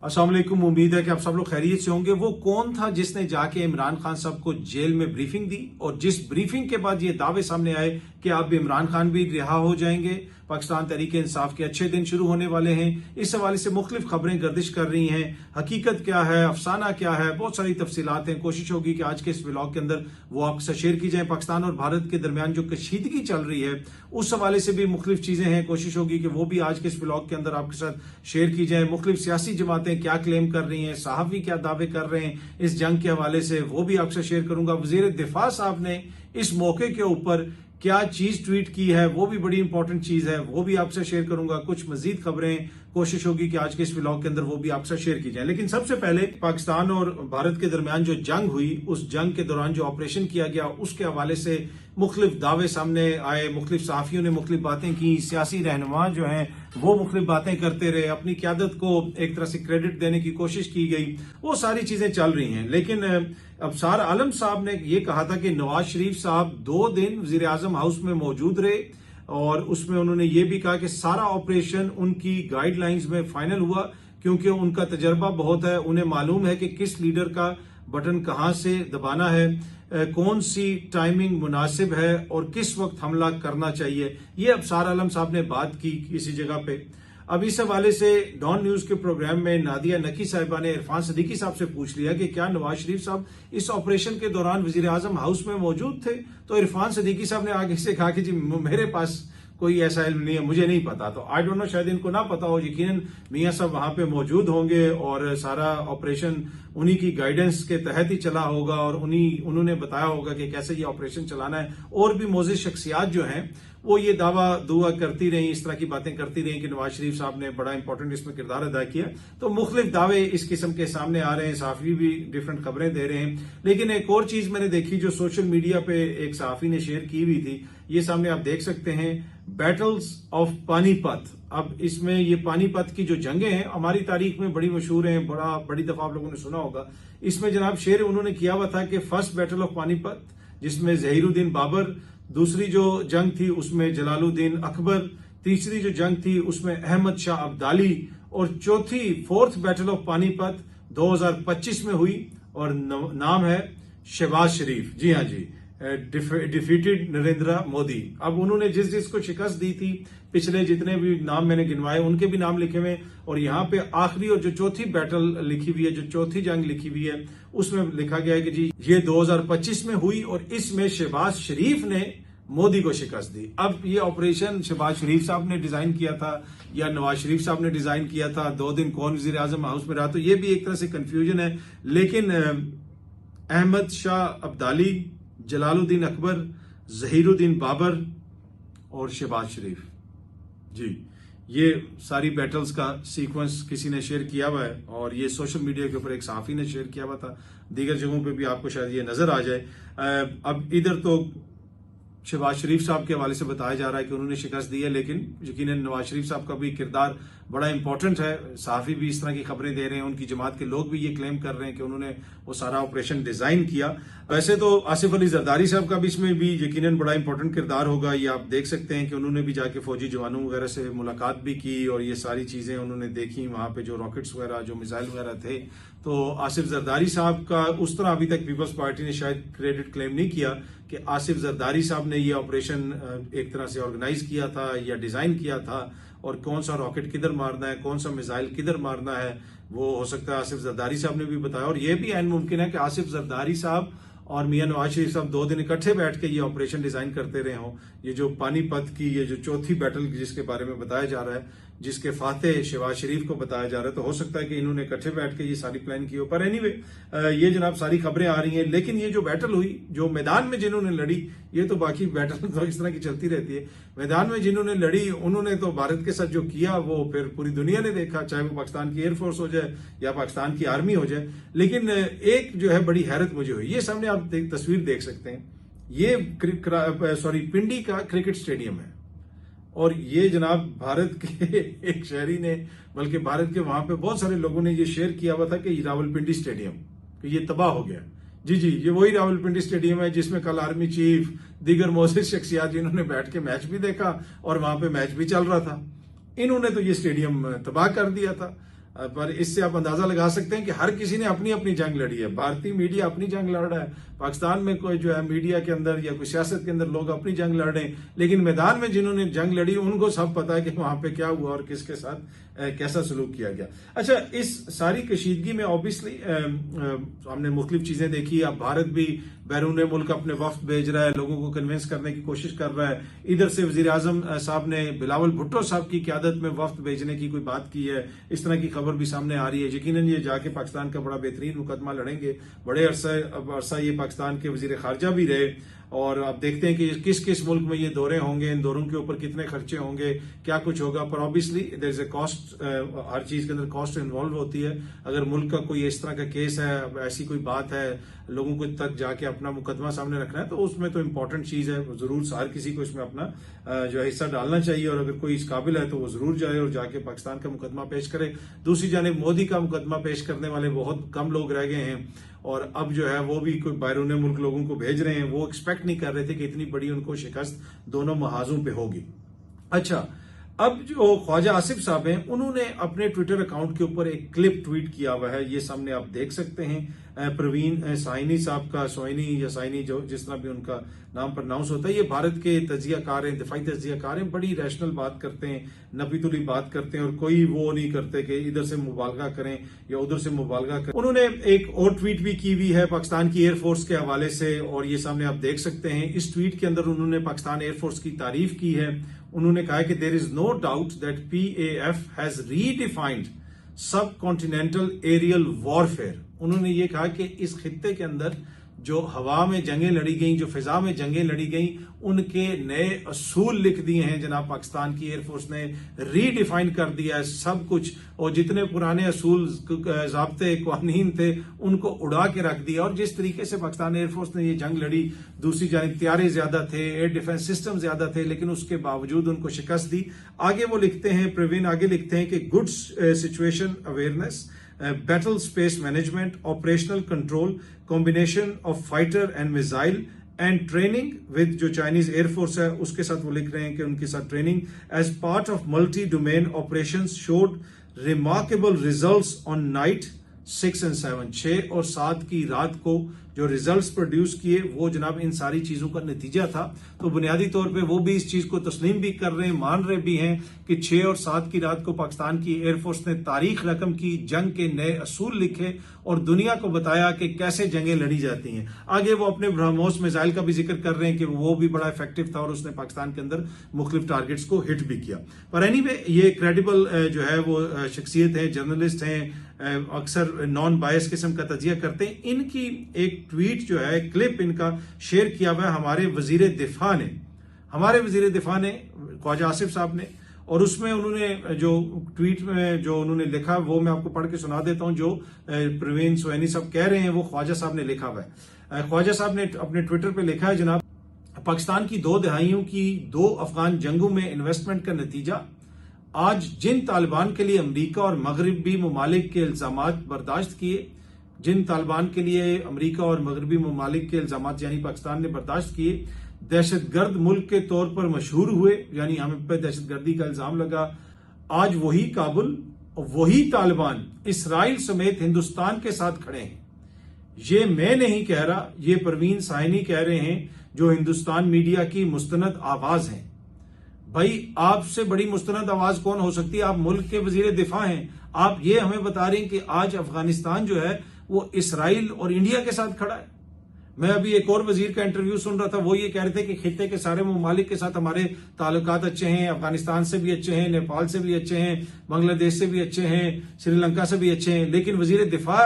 अस्सलाम वालेकुम। उम्मीद है कि आप सब लोग खैरियत से होंगे। वो कौन था जिसने जाके इमरान खान साहब को जेल में ब्रीफिंग दी और जिस ब्रीफिंग के बाद ये दावे सामने आए कि अब इमरान खान भी रिहा हो जाएंगे, पाकिस्तान तहरीक इंसाफ के अच्छे दिन शुरू होने वाले हैं। इस हवाले से मुख्तलिफ खबरें गर्दिश कर रही हैं। हकीकत क्या है, अफसाना क्या है, बहुत सारी तफसीलात हैं। कोशिश होगी कि आज के इस व्लॉग के अंदर वो आपके साथ शेयर की जाए। पाकिस्तान और भारत के दरमियान जो कशीदगी चल रही है उस हवाले से भी मुख्तलिफ चीजें हैं। कोशिश होगी कि वो भी आज के इस व्लॉग के अंदर आपके साथ शेयर की जाए। मुख्तलिफ सियासी जमातें क्या क्लेम कर रही हैं, सहाफी क्या दावे कर रहे हैं इस जंग के हवाले से, वो भी आपसे शेयर करूंगा। वजीर दिफा साहब ने इस मौके के ऊपर क्या चीज ट्वीट की है, वो भी बड़ी इंपॉर्टेंट चीज है, वो भी आपसे शेयर करूंगा। कुछ मजीद खबरें कोशिश होगी कि आज के इस व्लॉग के अंदर वो भी आपसे शेयर की जाए। लेकिन सबसे पहले पाकिस्तान और भारत के दरमियान जो जंग हुई, उस जंग के दौरान जो ऑपरेशन किया गया उसके हवाले से मुख्तलिफ दावे सामने आए। मुख्तलिफ सहाफियों ने मुख्तलिफ बातें की, सियासी रहनुमा जो हैं वो मुख्तलिफ बातें करते रहे, अपनी क्यादत को एक तरह से क्रेडिट देने की कोशिश की गई। वो सारी चीजें चल रही हैं। लेकिन अबसार आलम साहब ने यह कहा था कि नवाज शरीफ साहब 2 दिन वजीर आजम हाउस में मौजूद रहे और उसमें उन्होंने ये भी कहा कि सारा ऑपरेशन उनकी गाइडलाइंस में फाइनल हुआ क्योंकि उनका तजर्बा बहुत है। उन्हें मालूम है कि किस लीडर का बटन कहां से दबाना है, कौन सी टाइमिंग मुनासिब है और किस वक्त हमला करना चाहिए। ये अबसार आलम साहब ने बात की किसी जगह पे। अब इस हवाले से डॉन न्यूज के प्रोग्राम में नादिया नकी साहिबा ने इरफान सदीकी साहब से पूछ लिया कि क्या नवाज शरीफ साहब इस ऑपरेशन के दौरान वजीर आजम हाउस में मौजूद थे। तो इरफान सदीकी साहब ने आगे से कहा कि जी मेरे पास कोई ऐसा इल्म नहीं है, मुझे नहीं पता। तो आई डोंट नो, शायद इनको ना पता हो। यकीनन मियां साहब वहां पे मौजूद होंगे और सारा ऑपरेशन उन्हीं की गाइडेंस के तहत ही चला होगा और उन्होंने बताया होगा कि कैसे ये ऑपरेशन चलाना है। और भी मोजिज शख्सियात जो हैं वो ये दावा दुआ करती रही, इस तरह की बातें करती रही कि नवाज शरीफ साहब ने बड़ा इंपॉर्टेंट इसमें किरदार अदा किया। तो मुख्तलिफ दावे इस किस्म के सामने आ रहे हैं, सहाफी भी डिफरेंट खबरें दे रहे हैं। लेकिन एक और चीज मैंने देखी जो सोशल मीडिया पे एक सहाफी ने शेयर की हुई थी, ये सामने आप देख सकते हैं, बैटल्स ऑफ पानीपत। अब इसमें ये पानीपत की जो जंगें हैं हमारी तारीख में बड़ी मशहूर हैं, बड़ी दफा आप लोगों ने सुना होगा। इसमें जनाब शेयर उन्होंने किया हुआ था कि फर्स्ट बैटल ऑफ पानीपत जिसमें जहीरुद्दीन बाबर, दूसरी जो जंग थी उसमें जलालुद्दीन अकबर, तीसरी जो जंग थी उसमें अहमद शाह अब्दाली और चौथी फोर्थ बैटल ऑफ पानीपत 2025 में हुई और नाम है शहबाज शरीफ। जी हाँ जी, डिफीटेड नरेंद्र मोदी। अब उन्होंने जिस जिसको शिकस्त दी थी, पिछले जितने भी नाम मैंने गिनवाए उनके भी नाम लिखे हुए और यहाँ पे आखिरी और जो चौथी बैटल लिखी हुई है, जो चौथी जंग लिखी हुई है, उसमें लिखा गया है कि जी ये 2025 में हुई और इसमें शहबाज शरीफ ने मोदी को शिकस्त दी। अब ये ऑपरेशन शहबाज शरीफ साहब ने डिजाइन किया था या नवाज शरीफ साहब ने डिजाइन किया था, 2 दिन कौन वजीर आजम हाउस में रहा, तो ये भी एक तरह से कंफ्यूजन है। लेकिन अहमद शाह अब्दाली, जलालुद्दीन अकबर, जहीरुद्दीन बाबर और शहबाज शरीफ, जी ये सारी बैटल्स का सीक्वेंस किसी ने शेयर किया हुआ है और ये सोशल मीडिया के ऊपर एक सहाफी ने शेयर किया हुआ था। दीगर जगहों पे भी आपको शायद ये नजर आ जाए। अब इधर तो शहबाज शरीफ साहब के हवाले से बताया जा रहा है कि उन्होंने शिकस्त दी है, लेकिन यकीनन नवाज शरीफ साहब का भी किरदार बड़ा इंपॉर्टेंट है। सहाफी भी इस तरह की खबरें दे रहे हैं, उनकी जमात के लोग भी ये क्लेम कर रहे हैं कि उन्होंने वो सारा ऑपरेशन डिजाइन किया। वैसे तो आसिफ अली जरदारी साहब का भी इसमें भी यकीनन बड़ा इंपॉर्टेंट किरदार होगा। ये आप देख सकते हैं कि उन्होंने भी जाके फौजी जवानों वगैरह से मुलाकात भी की और ये सारी चीजें उन्होंने देखी, वहां पे जो रॉकेट्स वगैरह, जो मिसाइल वगैरह थे। तो आसिफ जरदारी साहब का उस तरह अभी तक पीपल्स पार्टी ने शायद क्रेडिट क्लेम नहीं किया कि आसिफ जरदारी साहब ने ये ऑपरेशन एक तरह से ऑर्गेनाइज किया था या डिजाइन किया था और कौन सा रॉकेट किधर मारना है, कौन सा मिसाइल किधर मारना है, वो हो सकता है आसिफ जरदारी साहब ने भी बताया। और ये भी ऐन मुमकिन है कि आसिफ जरदारी साहब और मियां नवाज शरीफ साहब 2 दिन इकट्ठे बैठ के ये ऑपरेशन डिजाइन करते रहे हों। ये जो पानीपत की ये जो चौथी बैटल जिसके बारे में बताया जा रहा है, जिसके फातेह शहबाज शरीफ को बताया जा रहा है, तो हो सकता है कि इन्होंने इकट्ठे बैठ के ये सारी प्लान की हो। पर एनीवे ये जनाब सारी खबरें आ रही हैं। लेकिन ये जो बैटल हुई, जो मैदान में जिन्होंने लड़ी, ये तो बाकी बैटल तो इस तरह की चलती रहती है। मैदान में जिन्होंने लड़ी उन्होंने तो भारत के साथ जो किया वो फिर पूरी दुनिया ने देखा, चाहे वो पाकिस्तान की एयरफोर्स हो जाए या पाकिस्तान की आर्मी हो जाए। लेकिन एक जो है बड़ी हैरत मुझे हुई, ये सामने आप तस्वीर देख सकते हैं, ये पिंडी का क्रिकेट स्टेडियम है और ये जनाब भारत के एक शहरी ने, बल्कि भारत के वहां पे बहुत सारे लोगों ने ये शेयर किया हुआ था कि रावलपिंडी स्टेडियम कि ये तबाह हो गया। जी जी, ये वही रावलपिंडी स्टेडियम है जिसमें कल आर्मी चीफ, दीगर मोअज़्ज़िज़ शख्सियात जिन्होंने बैठ के मैच भी देखा और वहां पे मैच भी चल रहा था, इन्होंने तो ये स्टेडियम तबाह कर दिया था। पर इससे आप अंदाजा लगा सकते हैं कि हर किसी ने अपनी अपनी जंग लड़ी है। भारतीय मीडिया अपनी जंग लड़ रहा है, पाकिस्तान में कोई जो है मीडिया के अंदर या कोई सियासत के अंदर लोग अपनी जंग लड़ रहे हैं, लेकिन मैदान में जिन्होंने जंग लड़ी उनको सब पता है कि वहां पे क्या हुआ और किसके साथ कैसा सलूक किया गया। अच्छा, इस सारी कशीदगी में ऑब्वियसली हमने मुख्तलिफ चीजें देखी। अब भारत भी बैरून मुल्क अपने वफ्द भेज रहा है, लोगों को कन्विंस करने की कोशिश कर रहा है। इधर से वजीर आजम साहब ने बिलावल भुट्टो साहब की क़यादत में वफ्द भेजने की कोई बात की है, इस तरह की खबर भी सामने आ रही है। यकीनन ये जाके पाकिस्तान का बड़ा बेहतरीन मुकदमा लड़ेंगे। बड़े अरसा ये पाकिस्तान के वजीर खारजा भी रहे, और अब देखते हैं कि किस किस मुल्क में ये दौरे होंगे, इन दौरों के ऊपर कितने खर्चे होंगे, क्या कुछ होगा। पर obviously there is a cost, हर चीज के अंदर कॉस्ट इन्वॉल्व होती है। अगर मुल्क का कोई इस तरह का केस है, ऐसी कोई बात है, लोगों को तक जाके अपना मुकदमा सामने रखना है, तो उसमें तो इंपॉर्टेंट चीज है, जरूर हर किसी को इसमें अपना जो है हिस्सा डालना चाहिए। और अगर कोई इस काबिल है तो वो जरूर जाए और जाके पाकिस्तान का मुकदमा पेश करे। दूसरी जानिब मोदी का मुकदमा पेश करने वाले बहुत कम लोग रह गए हैं, और अब जो है वो भी कोई बैरून मुल्क लोगों को भेज रहे हैं। वो एक्सपेक्ट नहीं कर रहे थे कि इतनी बड़ी उनको शिकस्त दोनों महाजों पे होगी। अच्छा, अब जो ख्वाजा आसिफ साहब हैं, उन्होंने अपने ट्विटर अकाउंट के ऊपर एक क्लिप ट्वीट किया हुआ है, ये सामने आप देख सकते हैं। प्रवीण साइनी साहब का, सोइनी या साइनी, जो जिस तरह भी उनका नाम प्रोनाउंस होता है, ये भारत के तजियाकार हैं, दिफाई तजियाकार हैं, बड़ी रैशनल बात करते हैं, नपीतुली बात करते हैं, और कोई वो नहीं करते कि इधर से मुबालगा करें या उधर से मुबालगा करें। उन्होंने एक और ट्वीट भी की हुई है पाकिस्तान की एयरफोर्स के हवाले से, और ये सामने आप देख सकते हैं। इस ट्वीट के अंदर उन्होंने पाकिस्तान एयरफोर्स की तारीफ की है। उन्होंने कहा कि there is no doubt that PAF has redefined subcontinental aerial warfare. उन्होंने ये कहा कि इस खित्ते के अंदर जो हवा में जंगें लड़ी गई, जो फिजा में जंगें लड़ी गई, उनके नए असूल लिख दिए हैं जनाब पाकिस्तान की एयरफोर्स ने। रीडिफाइन कर दिया है सब कुछ, और जितने पुराने असूल, ज़ाब्ते, कानून थे, उनको उड़ा के रख दिया। और जिस तरीके से पाकिस्तान एयरफोर्स ने ये जंग लड़ी, दूसरी जानिब तैयारे ज्यादा थे, एयर डिफेंस सिस्टम ज्यादा थे, लेकिन उसके बावजूद उनको शिकस्त दी। आगे वो लिखते हैं, प्रवीण आगे लिखते हैं कि good situation awareness, battle space management, operational control, combination of fighter and missile and training with जो चाइनीज एयरफोर्स है उसके साथ वो लिख रहे हैं कि उनके साथ training as part of multi domain operations showed remarkable results on night 6 and 7, 6 और 7 की रात को जो रिजल्ट्स प्रोड्यूस किए वो जनाब इन सारी चीजों का नतीजा था। तो बुनियादी तौर पे वो भी इस चीज को तस्लीम भी कर रहे हैं, मान रहे भी हैं कि 6 और 7 की रात को पाकिस्तान की एयरफोर्स ने तारीख रकम की, जंग के नए असूल लिखे और दुनिया को बताया कि कैसे जंगें लड़ी जाती हैं। आगे वो अपने ब्रह्मोस मिसाइल का भी जिक्र कर रहे हैं कि वो भी बड़ा इफेक्टिव था और उसने पाकिस्तान के अंदर मुख्तलिफ टारगेट्स को हिट भी किया। पर एनीवे, ये क्रेडिबल जो है वो शख्सियत है, जर्नलिस्ट हैं, अक्सर नॉन बायस किस्म का तजिया करते हैं। इनकी एक ट्वीट जो है, क्लिप इनका शेयर किया हुआ है हमारे वजीर दिफा ने, ख्वाजा आसिफ साहब ने, और उसमें उन्होंने जो ट्वीट में जो उन्होंने लिखा वो मैं आपको पढ़ के सुना देता हूं। जो प्रवीण सोहनी साहब कह रहे हैं वो ख्वाजा साहब ने लिखा हुआ है। ख्वाजा साहब ने अपने ट्विटर पे लिखा है, जनाब, पाकिस्तान की 2 दहाइयों की 2 अफगान जंगों में इन्वेस्टमेंट का नतीजा आज जिन तालिबान के लिए अमरीका और मगरबी ममालिक के इल्जामात बर्दाश्त किए, जिन तालिबान के लिए अमरीका और मगरबी ममालिक के इल्जामात यानी पाकिस्तान ने बर्दाश्त किए, दहशतगर्द मुल्क के तौर पर मशहूर हुए, यानी हमें पर दहशतगर्दी का इल्जाम लगा, आज वही काबुल और वही तालिबान इसराइल समेत हिंदुस्तान के साथ खड़े हैं। ये मैं नहीं कह रहा, ये परवीन साइनी कह रहे हैं, जो हिंदुस्तान मीडिया की मुस्तनद आवाज हैं। भाई, आपसे बड़ी मुस्तनद आवाज कौन हो सकती है? आप मुल्क के वजीर दिफा हैं, आप ये हमें बता रहे हैं कि आज अफगानिस्तान जो है वो इसराइल और इंडिया के साथ खड़ा है। मैं अभी एक और वजीर का इंटरव्यू सुन रहा था, वो ये कह रहे थे कि खित्ते के सारे ममालिक के साथ हमारे ताल्लुकात अच्छे हैं, अफगानिस्तान से भी अच्छे हैं, नेपाल से भी अच्छे हैं, बांग्लादेश से भी अच्छे हैं, श्रीलंका से भी अच्छे हैं। लेकिन वजीर दिफा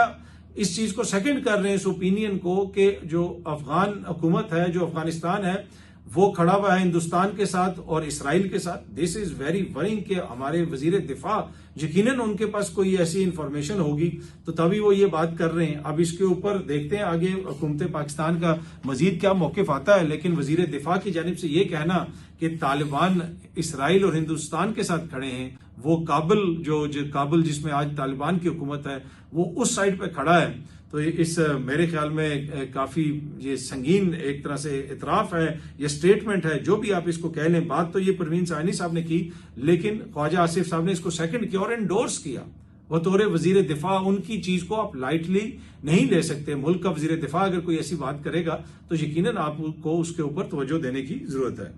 इस चीज को सेकंड कर रहे हैं, इस ओपिनियन को, कि जो अफगान हुकूमत है, जो अफगानिस्तान है, वो खड़ा हुआ है हिंदुस्तान के साथ और इसराइल के साथ। दिस इज वेरी वरिंग कि हमारे वजीर दिफा, यकीनन उनके पास कोई ऐसी इंफॉर्मेशन होगी तो तभी वो ये बात कर रहे हैं। अब इसके ऊपर देखते हैं आगे हुकूमत पाकिस्तान का मजीद क्या मौकिफ आता है। लेकिन वजीर दिफा की जानिब से ये कहना कि तालिबान इसराइल और हिंदुस्तान के साथ खड़े हैं, वो काबुल जिसमें आज तालिबान की हुकूमत है, वो उस साइड पे खड़ा है, तो इस मेरे ख्याल में काफी ये संगीन एक तरह से इतराफ है, ये स्टेटमेंट है, जो भी आप इसको कह लें। बात तो ये परवीन साइनी साहब ने की, लेकिन ख्वाजा आसिफ साहब ने इसको सेकंड किया और एंडोर्स किया। बतौर वजीर दिफा उनकी चीज को आप लाइटली नहीं ले सकते। मुल्क का वजीर दिफा अगर कोई ऐसी बात करेगा तो यकीनन आपको उसके ऊपर तवज्जो देने की जरूरत है।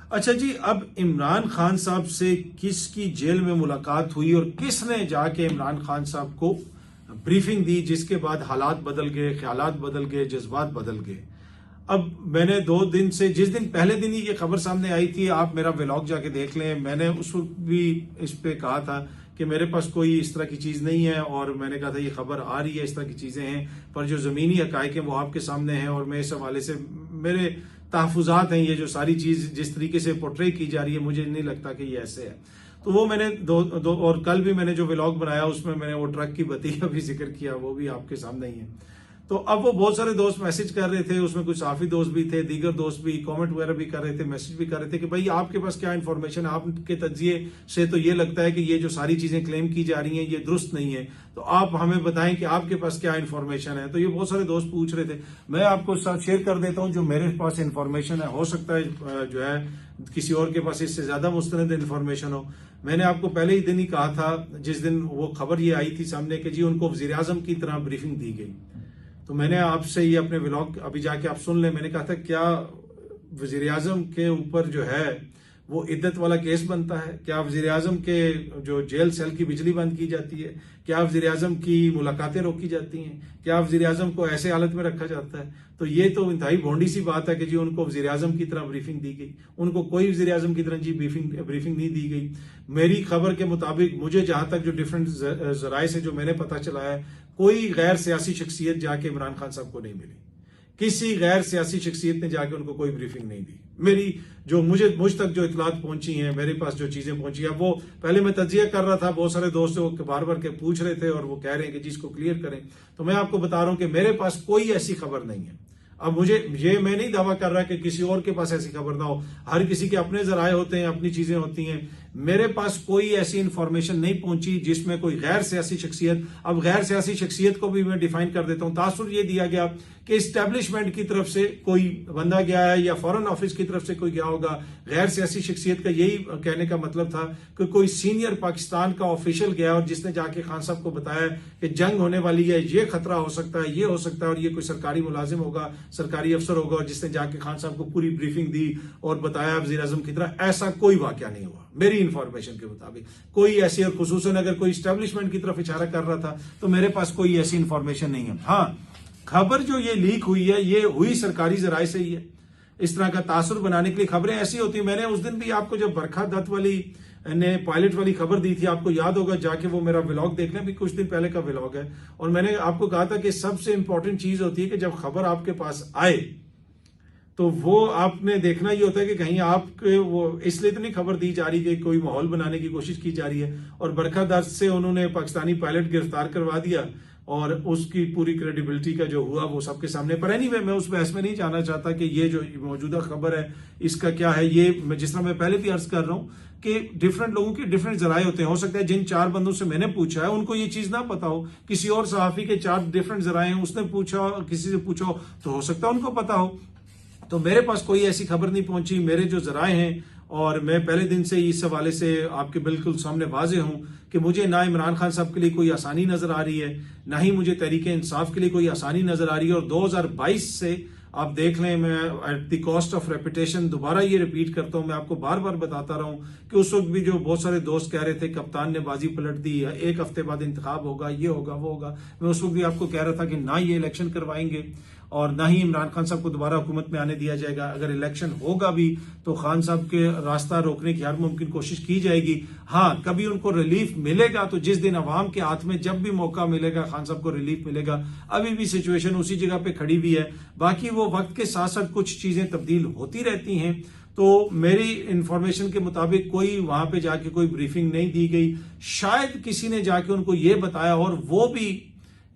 अच्छा जी, अब इमरान खान साहब से किसकी जेल में मुलाकात हुई और किसने जाके इमरान खान साहब को ब्रीफिंग दी, जिसके बाद हालात बदल गए, ख्यालात बदल गए, जज्बात बदल गए। अब मैंने 2 दिन से, जिस दिन पहले दिन ही ये खबर सामने आई थी, आप मेरा व्लॉग जाके देख लें, मैंने उस वक्त भी इस पे कहा था कि मेरे पास कोई इस तरह की चीज नहीं है, और मैंने कहा था ये खबर आ रही है, इस तरह की चीजें हैं, पर जो जमीनी हकायक है वो आपके सामने हैं, और मैं इस हवाले से मेरे तहफुजात हैं, ये जो सारी चीज जिस तरीके से पोर्ट्रे की जा रही है, मुझे नहीं लगता कि ये ऐसे है। तो वो मैंने दो और कल भी मैंने जो व्लॉग बनाया उसमें मैंने वो ट्रक की बत्ती का भी जिक्र किया, वो भी आपके सामने ही है। तो अब वो बहुत सारे दोस्त मैसेज कर रहे थे, उसमें कुछ साफी दोस्त भी थे, दीगर दोस्त भी कमेंट वगैरह भी कर रहे थे, मैसेज भी कर रहे थे कि भाई आपके पास क्या इन्फॉर्मेशन है, आपके तज्जिए से तो ये लगता है कि ये जो सारी चीजें क्लेम की जा रही हैं ये दुरुस्त नहीं है, तो आप हमें बताएं कि आपके पास क्या इन्फॉर्मेशन है। तो ये बहुत सारे दोस्त पूछ रहे थे, मैं आपको साथ शेयर कर देता हूं जो मेरे पास इन्फॉर्मेशन है। हो सकता है जो है किसी और के पास इससे ज्यादा मुस्तनद इन्फॉर्मेशन हो। मैंने आपको पहले ही दिन ही कहा था, जिस दिन वो खबर ये आई थी सामने कि जी उनको वजीर आजम की तरह ब्रीफिंग दी गई, तो मैंने आपसे ये अपने व्लॉग अभी जाके आप सुन लें, मैंने कहा था क्या वजीर आजम के ऊपर जो है वो इद्दत वाला केस बनता है? क्या वजीर आजम के जो जेल सेल की बिजली बंद की जाती है? क्या वजीर आजम की मुलाकातें रोकी जाती हैं? क्या वजीर आजम को ऐसे हालत में रखा जाता है? तो ये तो इंतहाई भोंडी सी बात है कि जी उनको वजीर आजम की तरह ब्रीफिंग दी गई। उनको कोई वजीर आजम की तरह जी ब्रीफिंग नहीं दी गई। मेरी खबर के मुताबिक, मुझे जहां तक जो डिफरेंट जराए से जो मैंने पता चला है, कोई गैर सियासी शख्सियत जाके इमरान खान साहब को नहीं मिली। किसी गैर सियासी शख्सियत ने जाके उनको कोई ब्रीफिंग नहीं दी। मेरी जो मुझ तक जो इतलात पहुंची हैं, मेरे पास जो चीजें पहुंची हैं, वो पहले मैं तजिया कर रहा था, बहुत सारे दोस्त वो बार बार के पूछ रहे थे और वो कह रहे हैं कि जी इसको क्लियर करें। तो मैं आपको बता रहा हूं कि मेरे पास कोई ऐसी खबर नहीं है। अब मैं नहीं दावा कर रहा कि किसी और के पास ऐसी खबर ना हो, हर किसी के अपने जराए होते हैं, अपनी चीजें होती हैं। मेरे पास कोई ऐसी इंफॉर्मेशन नहीं पहुंची जिसमें कोई गैर सियासी शख्सियत, अब गैर सियासी शख्सियत को भी मैं डिफाइन कर देता हूं। तासुर ये दिया गया कि इस्टेब्लिशमेंट की तरफ से कोई बंदा गया है या फॉरेन ऑफिस की तरफ से कोई गया होगा। गैर सियासी शख्सियत का यही कहने का मतलब था कि कोई सीनियर पाकिस्तान का ऑफिशियल गया और जिसने जाके खान साहब को बताया कि जंग होने वाली है, ये खतरा हो सकता है, ये हो सकता है, और ये कोई सरकारी मुलाजिम होगा, सरकारी अफसर होगा, और जिसने जाके खान साहब को पूरी ब्रीफिंग दी और बताया वजीर आजम की तरह। ऐसा कोई वाकया नहीं हुआ मेरी इंफॉर्मेशन के मुताबिक। कोई ऐसी, और खुसूसन अगर कोई इस्टेब्लिशमेंट की तरफ इशारा कर रहा था तो मेरे पास कोई ऐसी इंफॉर्मेशन नहीं है। हाँ, खबर जो ये लीक हुई है ये हुई सरकारी जराए से ही है। इस तरह का तासुर बनाने के लिए खबरें ऐसी होती है। मैंने उस दिन भी आपको जब बरखा दत्त वाली ने पायलट वाली खबर दी थी, आपको याद होगा, जाके वो मेरा व्लॉग देख लें, भी कुछ दिन पहले का व्लॉग है, और मैंने आपको कहा था कि सबसे इंपॉर्टेंट चीज होती है कि जब खबर आपके पास आए तो वो आपने देखना ही होता है कि कहीं आपके वो इसलिए तो नहीं खबर दी जा रही कि कोई माहौल बनाने की कोशिश की जा रही है। और बरखा दत्त से उन्होंने पाकिस्तानी पायलट गिरफ्तार करवा दिया और उसकी पूरी क्रेडिबिलिटी का जो हुआ वो सबके सामने। पर एनीवे, मैं उस बहस में नहीं जाना चाहता कि ये जो मौजूदा खबर है इसका क्या है। ये जिस तरह मैं पहले भी अर्ज कर रहा हूं कि डिफरेंट लोगों के डिफरेंट जराए होते हैं। हो सकता है जिन 4 बंदों से मैंने पूछा है उनको ये चीज ना पता हो, किसी और सहाफी के 4 डिफरेंट जराए हैं, उसने पूछा, किसी से पूछा तो हो सकता है उनको पता हो। तो मेरे पास कोई ऐसी खबर नहीं पहुंची। मेरे जो जराए हैं, और मैं पहले दिन से इस हवाले से आपके बिल्कुल सामने वाजे हूं कि मुझे ना इमरान खान साहब के लिए कोई आसानी नजर आ रही है, ना ही मुझे तहरीक इंसाफ के लिए कोई आसानी नजर आ रही है। और 2022 से आप देख लें, मैं at the cost of reputation दोबारा ये रिपीट करता हूं, मैं आपको बार बार बताता रहा हूं कि उस वक्त भी जो बहुत सारे दोस्त कह रहे थे कप्तान ने बाजी पलट दी, 1 हफ्ते बाद इंतखाब होगा, ये होगा, वो होगा। मैं उस वक्त भी आपको कह रहा था कि ना ये इलेक्शन करवाएंगे और ना ही इमरान खान साहब को दोबारा हुकूमत में आने दिया जाएगा। अगर इलेक्शन होगा भी तो खान साहब के रास्ता रोकने की हर मुमकिन कोशिश की जाएगी। हाँ, कभी उनको रिलीफ मिलेगा तो जिस दिन अवाम के हाथ में जब भी मौका मिलेगा खान साहब को रिलीफ मिलेगा। अभी भी सिचुएशन उसी जगह पे खड़ी हुई है। बाकी वो वक्त के साथ साथ कुछ चीजें तब्दील होती रहती हैं। तो मेरी इंफॉर्मेशन के मुताबिक कोई वहां पे जाके कोई ब्रीफिंग नहीं दी गई। शायद किसी ने जाके उनको ये बताया, और वो भी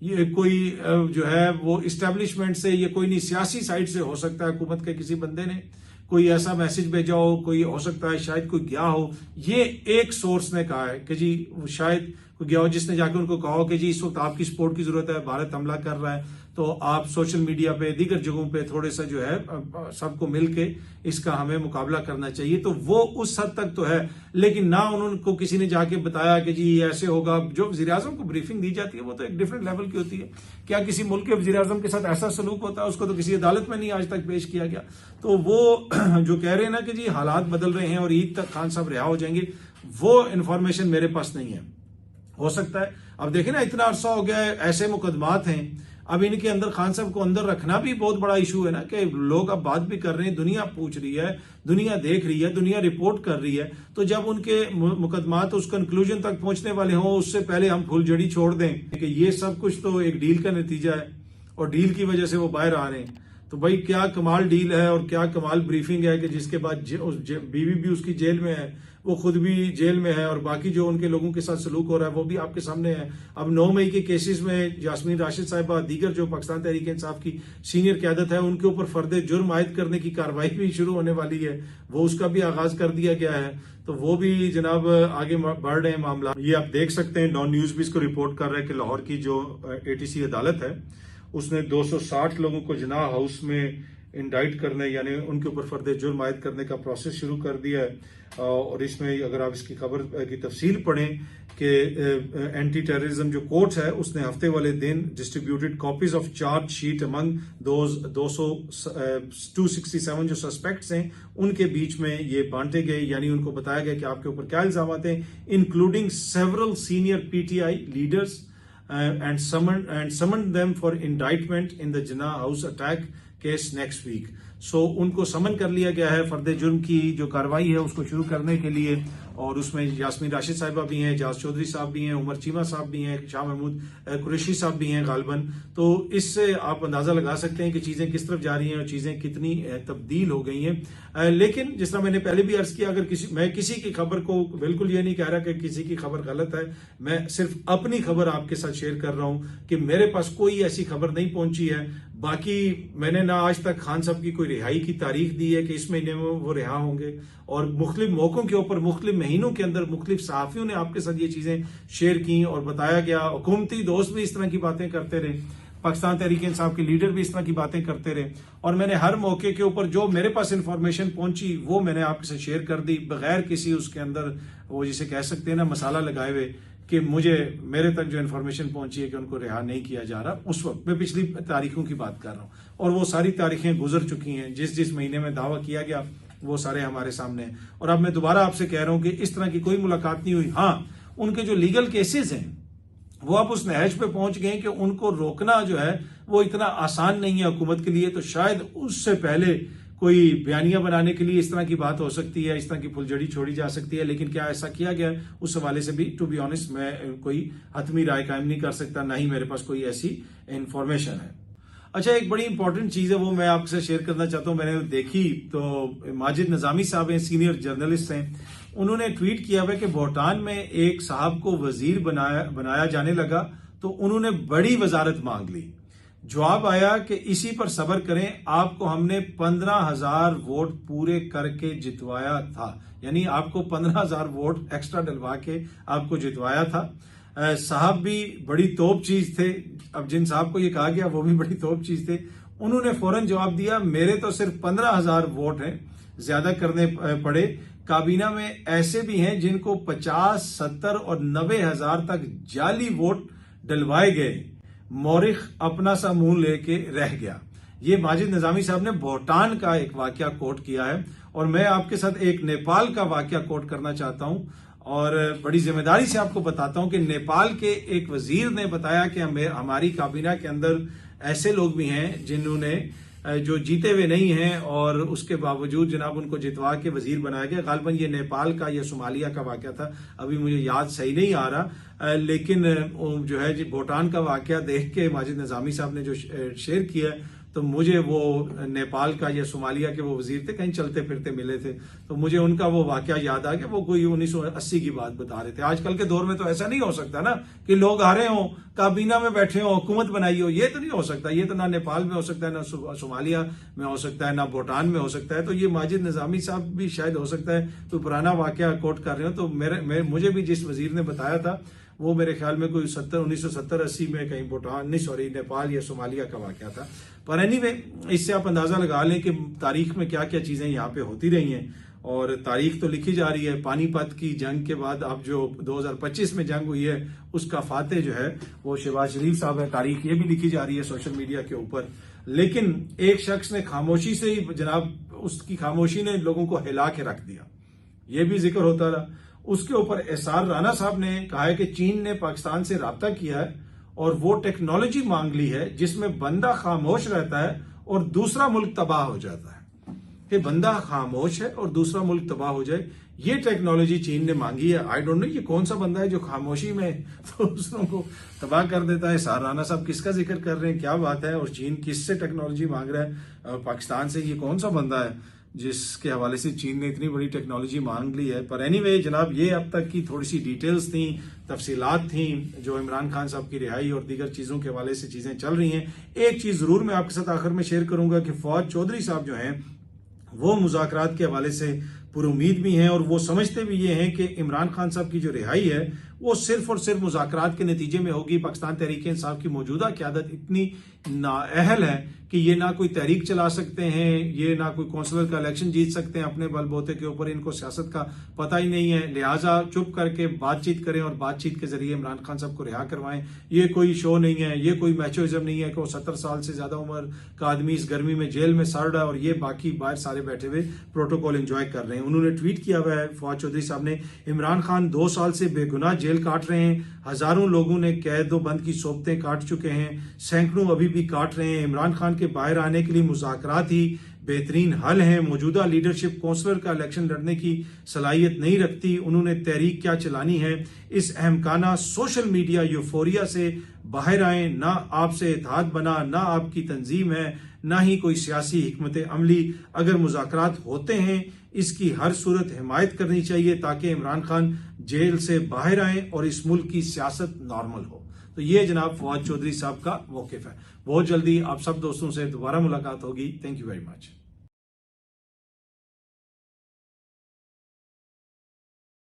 ये कोई जो है वो इस्टेब्लिशमेंट से, ये कोई नहीं सियासी साइड से हो सकता है, हुकूमत के किसी बंदे ने कोई ऐसा मैसेज भेजा हो, कोई हो सकता है शायद कोई गया हो। ये एक सोर्स ने कहा है कि जी शायद गया हो जिसने जाके उनको कहा हो कि जी इस वक्त आपकी सपोर्ट की जरूरत है, भारत हमला कर रहा है, तो आप सोशल मीडिया पे दीगर जगहों पे थोड़े सा जो है सबको मिलके इसका हमें मुकाबला करना चाहिए, तो वो उस हद तक तो है। लेकिन ना उनको किसी ने जाके बताया कि जी ये ऐसे होगा। जो वज़ीर-ए-आज़म को ब्रीफिंग दी जाती है वो तो एक डिफरेंट लेवल की होती है। क्या किसी मुल्क के वज़ीर-ए-आज़म के साथ ऐसा सलूक होता है? उसको तो किसी अदालत में नहीं आज तक पेश किया गया। तो वो जो कह रहे हैं ना कि जी हालात बदल रहे हैं और ईद तक खान साहब रिहा हो जाएंगे, वो इन्फॉर्मेशन मेरे पास नहीं है। हो सकता है, अब देखें ना इतना अरसा हो गया है, ऐसे मुकदमात हैं, अब इनके अंदर खान साहब को अंदर रखना भी बहुत बड़ा इशू है ना, कि लोग अब बात भी कर रहे हैं, दुनिया पूछ रही है, दुनिया देख रही है, दुनिया रिपोर्ट कर रही है। तो जब उनके मुकदमात उस कंक्लूजन तक पहुंचने वाले हों, उससे पहले हम फुलझड़ी छोड़ दें कि ये सब कुछ तो एक डील का नतीजा है और डील की वजह से वो बाहर आ रहे हैं। तो भाई क्या कमाल डील है और क्या कमाल ब्रीफिंग है कि जिसके बाद बीवी भी उसकी जेल में है, वो खुद भी जेल में है और बाकी जो उनके लोगों के साथ सलूक हो रहा है वो भी आपके सामने है। अब 9 मई के केसेस में यास्मीन राशिद साहिबा, दीगर जो पाकिस्तान तहरीक इंसाफ की सीनियर क़यादत है, उनके ऊपर फर्द जुर्म आयद करने की कार्रवाई भी शुरू होने वाली है, वो उसका भी आगाज कर दिया गया है। तो वो भी जनाब आगे बढ़ रहे हैं मामला। ये आप देख सकते हैं, डॉन न्यूज भी इसको रिपोर्ट कर रहा है कि लाहौर की जो ATC अदालत है उसने 260 लोगों को जिनाह हाउस में इंडाइट करने यानी उनके ऊपर फर्द जुर्म आयद करने का प्रोसेस शुरू कर दिया है। और इसमें अगर आप इसकी खबर की तफसील पढ़ें कि एंटी टेररिज्म जो कोर्ट है उसने हफ्ते वाले दिन distributed copies of charge sheet among 267 जो सस्पेक्ट्स हैं उनके बीच में ये बांटे गए, यानी उनको बताया गया कि आपके ऊपर क्या इल्जाम हैं, including several senior PTI leaders and summoned them for indictment in the Jinnah House attack case next week. So उनको समन कर लिया गया है फर्द जुर्म की जो कार्रवाई है उसको शुरू करने के लिए। और उसमें यास्मीन राशिद साहिबा भी हैं, जाज चौधरी साहब भी हैं, उमर चीमा साहब भी हैं, शाह महमूद कुरैशी साहब भी हैं गालिबन। तो इससे आप अंदाजा लगा सकते हैं कि चीजें किस तरफ जा रही हैं और चीजें कितनी तब्दील हो गई हैं। लेकिन जिस तरह मैंने पहले भी अर्ज किया, अगर मैं किसी की खबर को बिल्कुल ये नहीं कह रहा कि किसी की खबर गलत है, मैं सिर्फ अपनी खबर आपके साथ शेयर कर रहा हूं कि मेरे पास कोई ऐसी खबर नहीं पहुंची है। बाकी मैंने ना आज तक खान साहब की कोई रिहाई की तारीख दी है कि इस महीने में वो रिहा होंगे, और मुख्तलिफ मौकों के ऊपर मुख्तलिफ महीनों के अंदर मुख्तलिफ सहाफियों ने आपके साथ ये चीजें शेयर की और बताया गया। हुकूमती दोस्त भी इस तरह की बातें करते रहे, पाकिस्तान तहरीक इंसाफ के लीडर भी इस तरह की बातें करते रहे, और मैंने हर मौके के ऊपर जो मेरे पास इंफॉर्मेशन पहुंची वो मैंने आपके साथ शेयर कर दी, बगैर किसी उसके अंदर वो जिसे कह सकते हैं ना मसाला लगाए हुए, कि मेरे तक जो इन्फॉर्मेशन पहुंची है कि उनको रिहा नहीं किया जा रहा। उस वक्त मैं पिछली तारीखों की बात कर रहा हूं और वो सारी तारीखें गुजर चुकी हैं, जिस महीने में दावा किया गया वो सारे हमारे सामने हैं। और अब मैं दोबारा आपसे कह रहा हूं कि इस तरह की कोई मुलाकात नहीं हुई। हाँ, उनके जो लीगल केसेस हैं वो अब उस नहज पे पहुंच गए कि उनको रोकना जो है वो इतना आसान नहीं है हुकूमत के लिए। तो शायद उससे पहले कोई बयानियां बनाने के लिए इस तरह की बात हो सकती है, इस तरह की फुलझड़ी छोड़ी जा सकती है, लेकिन क्या ऐसा किया गया उस हवाले से भी टू बी ऑनेस्ट मैं कोई हतमी राय कायम नहीं कर सकता, ना ही मेरे पास कोई ऐसी इंफॉर्मेशन है। अच्छा, एक बड़ी इंपॉर्टेंट चीज है वो मैं आपसे शेयर करना चाहता हूं। मैंने देखी तो माजिद निजामी साहब हैं, सीनियर जर्नलिस्ट हैं, उन्होंने ट्वीट किया हुआ कि भूटान में एक साहब को वजीर बनाया जाने लगा तो उन्होंने बड़ी वजारत मांग ली। जवाब आया कि इसी पर सब्र करें, आपको हमने 15,000 वोट पूरे करके जितवाया था, यानी आपको 15,000 वोट एक्स्ट्रा डलवा के आपको जितवाया था। साहब भी बड़ी तोप चीज थे। अब जिन साहब को ये कहा गया वो भी बड़ी तोप चीज थे। उन्होंने फौरन जवाब दिया, मेरे तो सिर्फ 15,000 वोट हैं, ज्यादा करने पड़े। काबीना में ऐसे भी हैं जिनको 50, 70 और 90,000 तक जाली वोट डलवाए गए। मौरिख अपना सा मुंह लेके रह गया। ये माजिद निजामी साहब ने भूटान का एक वाकया कोट किया है, और मैं आपके साथ एक नेपाल का वाकया कोट करना चाहता हूं और बड़ी जिम्मेदारी से आपको बताता हूं कि नेपाल के एक वजीर ने बताया कि हमारी काबीना के अंदर ऐसे लोग भी हैं जिन्होंने जो जीते हुए नहीं हैं और उसके बावजूद जनाब उनको जितवा के वजीर बनाया गया। गालिबन ये नेपाल का या सोमालिया का वाकया था, अभी मुझे याद सही नहीं आ रहा, लेकिन जो है जी भूटान का वाकया देख के माजिद निजामी साहब ने जो शेयर किया तो मुझे वो नेपाल का या सोमालिया के वो वजीर थे, कहीं चलते फिरते मिले थे, तो मुझे उनका वो वाकया याद आ गया। वो कोई 1980 की बात बता रहे थे। आजकल के दौर में तो ऐसा नहीं हो सकता ना कि लोग आ रहे हों, काबीना में बैठे हों, हुकूमत बनाई हो, ये तो नहीं हो सकता। ये तो ना नेपाल में हो सकता है, ना सोमालिया में हो सकता है, ना भूटान में हो सकता है। तो ये माजिद निजामी साहब भी शायद हो सकता है तो पुराना वाकया कोट कर रहे हो। तो मुझे भी जिस वजीर ने बताया था वो मेरे ख्याल में कोई 1970-80 में कहीं भूटान नहीं, सॉरी, नेपाल या सोमालिया का वाकया था। पर एनीवे, इससे आप अंदाजा लगा लें कि तारीख में क्या क्या चीजें यहाँ पे होती रही हैं और तारीख तो लिखी जा रही है। पानीपत की जंग के बाद अब जो 2025 में जंग हुई है उसका फातेह जो है वो शहबाज शरीफ साहब है। तारीख ये भी लिखी जा रही है सोशल मीडिया के ऊपर। लेकिन एक शख्स ने खामोशी से ही, जनाब, उसकी खामोशी ने लोगों को हिला के रख दिया, ये भी जिक्र होता रहा। उसके ऊपर एहसार राना साहब ने कहा है कि चीन ने पाकिस्तान से राब्ता किया है और वो टेक्नोलॉजी मांग ली है जिसमें बंदा खामोश रहता है और दूसरा मुल्क तबाह हो जाता है। कि बंदा खामोश है और दूसरा मुल्क तबाह हो जाए, ये टेक्नोलॉजी चीन ने मांगी है। आई डोंट नो ये कौन सा बंदा है जो खामोशी में दूसरों को तबाह कर देता है। एहसार राना साहब किसका जिक्र कर रहे हैं, क्या बात है, और चीन किससे टेक्नोलॉजी मांग रहा है पाकिस्तान से? ये कौन सा बंदा है जिसके हवाले से चीन ने इतनी बड़ी टेक्नोलॉजी मांग ली है? पर एनीवे जनाब, ये अब तक की थोड़ी सी डिटेल्स थी, तफसीलात थी जो इमरान खान साहब की रिहाई और दीगर चीजों के हवाले से चीजें चल रही हैं। एक चीज जरूर मैं आपके साथ आखिर में शेयर करूंगा कि फवाद चौधरी साहब जो हैं वो मुज़ाकरात के हवाले से पुरुमीद भी हैं और वो समझते भी ये हैं कि इमरान खान साहब की जो रिहाई है वो सिर्फ और सिर्फ मुज़ाकरात के नतीजे में होगी। पाकिस्तान तहरीक इंसाफ की मौजूदा क़यादत इतनी नाअहल है कि ये ना कोई तहरीक चला सकते हैं, ये ना कोई कौंसलर का इलेक्शन जीत सकते हैं अपने बलबूते के ऊपर, इनको सियासत का पता ही नहीं है। लिहाजा चुप करके बातचीत करें और बातचीत के जरिए इमरान खान साहब को रिहा करवाएं। ये कोई शो नहीं है, ये कोई मैचोइज्म नहीं है कि वो 70 साल से ज्यादा उम्र का आदमी इस गर्मी में जेल में सड़ रहा है और ये बाकी बाहर सारे बैठे हुए प्रोटोकॉल एंजॉय कर रहे हैं। उन्होंने ट्वीट किया हुआ है फवाद चौधरी साहब ने, इमरान खान 2 साल से बेगुनाह जेल काट रहे हैं, हजारों लोगों ने कैद बंद की सोबतें काट चुके हैं, सैकड़ों अभी भी काट रहे हैं। इमरान खान के बाहर आने के लिए मुज़ाकरात ही बेहतरीन हल है। मौजूदा लीडरशिप कौंसलर का इलेक्शन लड़ने की सलाहियत नहीं रखती, उन्होंने तहरीक क्या चलानी है। इस अहमकाना सोशल मीडिया यूफोरिया से बाहर आए, ना आपसे इत्तेहाद बना, ना आपकी तंजीम है, ना ही कोई सियासी हिकमत अमली। अगर मुज़ाकरात होते हैं इसकी हर सूरत हिमायत करनी चाहिए ताकि इमरान खान जेल से बाहर आए और इस मुल्क की सियासत नॉर्मल हो। तो ये जनाब फवाद चौधरी साहब का मौक़िफ़ है। बहुत जल्दी आप सब दोस्तों से दोबारा मुलाकात होगी। Thank you very much.